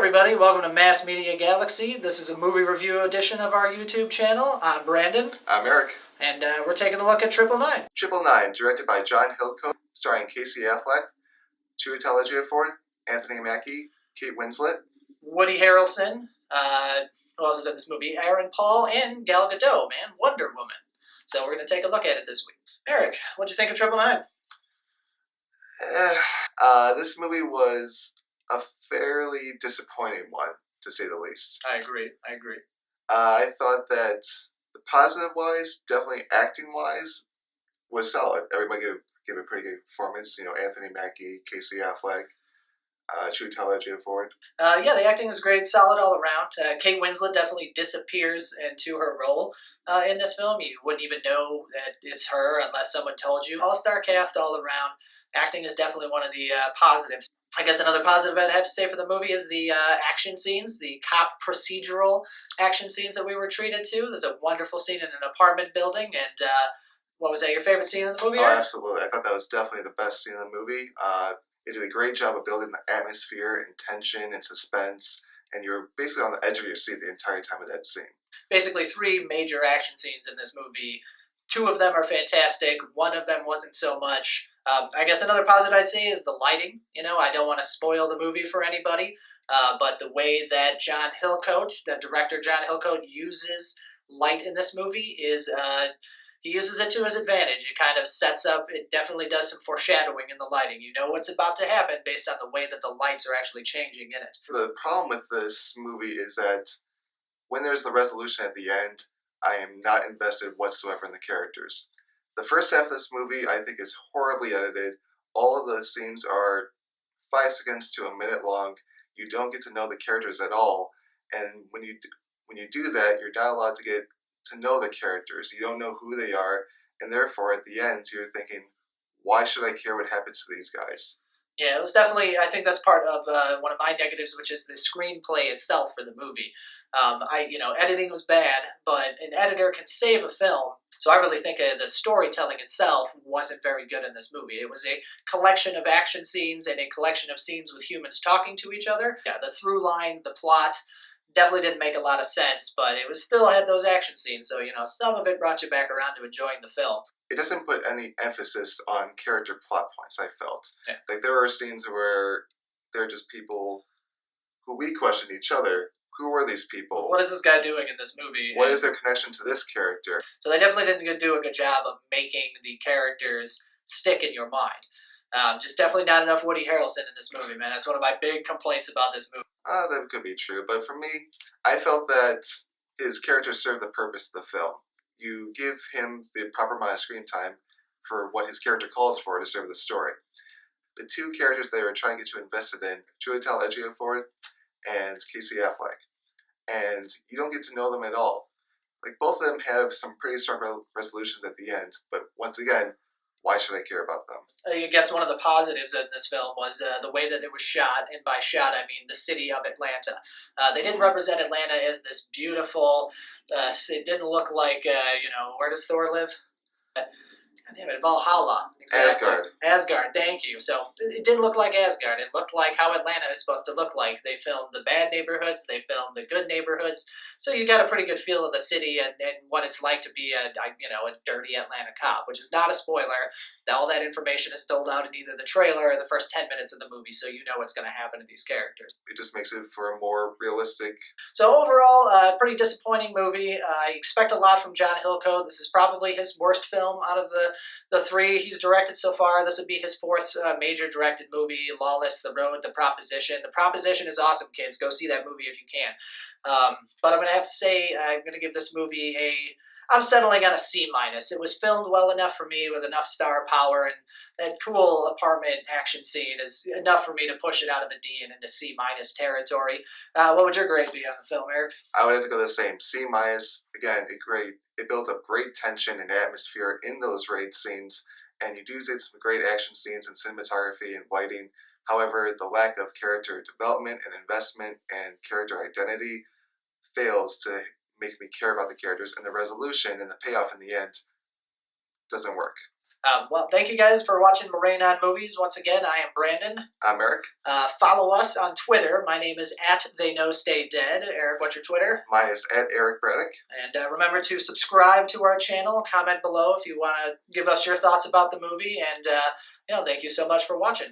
everybody, welcome to Mass Media Galaxy. This is a movie review edition of our YouTube channel. I'm Brandon. I'm Eric. And we're taking a look at 999. 999, directed by John Hillcoat, starring Casey Affleck, Chiwetel Ejiofor, Anthony Mackie, Kate Winslet, Woody Harrelson, who else is in this movie? Aaron Paul, and Gal Gadot, man, Wonder Woman. So we're going to take a look at it this week. Eric, what'd you think of 999? This movie was a fairly disappointing one, to say the least. I agree. I thought that the positive-wise, definitely acting-wise, was solid. Everybody gave a pretty good performance. You know, Anthony Mackie, Casey Affleck, Chiwetel Ejiofor. Yeah, the acting is great, solid all around. Kate Winslet definitely disappears into her role in this film. You wouldn't even know that it's her unless someone told you. All-star cast all around. Acting is definitely one of the positives. I guess another positive I'd have to say for the movie is the action scenes, the cop procedural action scenes that we were treated to. There's a wonderful scene in an apartment building, and what was that, your favorite scene in the movie? Oh, absolutely. I thought that was definitely the best scene in the movie. It did a great job of building the atmosphere and tension and suspense, and you're basically on the edge of your seat the entire time of that scene. Basically, 3 major action scenes in this movie. 2 of them are fantastic. 1 of them wasn't so much. I guess another positive I'd say is the lighting. You know, I don't want to spoil the movie for anybody, but the way that John Hillcoat, the director John Hillcoat, uses light in this movie is he uses it to his advantage. It kind of sets up, it definitely does some foreshadowing in the lighting. You know what's about to happen based on the way that the lights are actually changing in it. The problem with this movie is that when there's the resolution at the end, I am not invested whatsoever in the characters. The first half of this movie, I think, is horribly edited. All of the scenes are 5 seconds to a minute long. You don't get to know the characters at all. And when you do that, you're not allowed to get to know the characters. You don't know who they are. And therefore, at the end, you're thinking, why should I care what happens to these guys? Yeah, it was definitely, I think that's part of one of my negatives, which is the screenplay itself for the movie. Editing was bad, but an editor can save a film. So I really think the storytelling itself wasn't very good in this movie. It was a collection of action scenes and a collection of scenes with humans talking to each other. Yeah, the through line, the plot, definitely didn't make a lot of sense, but it was still had those action scenes, so, you know, some of it brought you back around to enjoying the film. It doesn't put any emphasis on character plot points, I felt. Yeah. Like, there are scenes where they're just people who we question each other. Who were these people? What is this guy doing in this movie? What is their connection to this character? So they definitely didn't do a good job of making the characters stick in your mind. Just definitely not enough Woody Harrelson in this movie, man. That's one of my big complaints about this movie. That could be true, but for me, I felt that his character served the purpose of the film. You give him the proper amount of screen time for what his character calls for to serve the story. The 2 characters they were trying to get you invested in, Chiwetel Ejiofor and Casey Affleck, and you don't get to know them at all. Like, both of them have some pretty strong resolutions at the end, but once again, why should I care about them? I guess one of the positives in this film was the way that it was shot, and by shot I mean the city of Atlanta. They didn't represent Atlanta as this beautiful, it didn't look like, where does Thor live? God damn it, Valhalla. Exactly. Asgard, thank you. So it didn't look like Asgard. It looked like how Atlanta is supposed to look like. They filmed the bad neighborhoods. They filmed the good neighborhoods. So you got a pretty good feel of the city and what it's like to be a dirty Atlanta cop, which is not a spoiler. All that information is doled out in either the trailer or the first 10 minutes of the movie, so you know what's going to happen to these characters. It just makes it for a more realistic... So overall, pretty disappointing movie. I expect a lot from John Hillcoat. This is probably his worst film out of the 3 he's directed so far. This would be his 4th major directed movie. Lawless, The Road, The Proposition. The Proposition is awesome, kids. Go see that movie if you can. But I'm going to have to say I'm going to give this movie I'm settling on a C-. It was filmed well enough for me with enough star power, and that cool apartment action scene is enough for me to push it out of a D and into C- territory. What would your grade be on the film, Eric? I would have to go the same. C-. Again, it built up great tension and atmosphere in those raid scenes, and you do get some great action scenes and cinematography and lighting. However, the lack of character development and investment and character identity fails to make me care about the characters, and the resolution and the payoff in the end doesn't work. Well, thank you guys for watching Moraine on Movies. Once again, I am Brandon. I'm Eric. Follow us on Twitter. My name is @TheyKnowStayDead. Eric, what's your Twitter? Mine is @Eric Braddock. And remember to subscribe to our channel. Comment below if you want to give us your thoughts about the movie. And thank you so much for watching.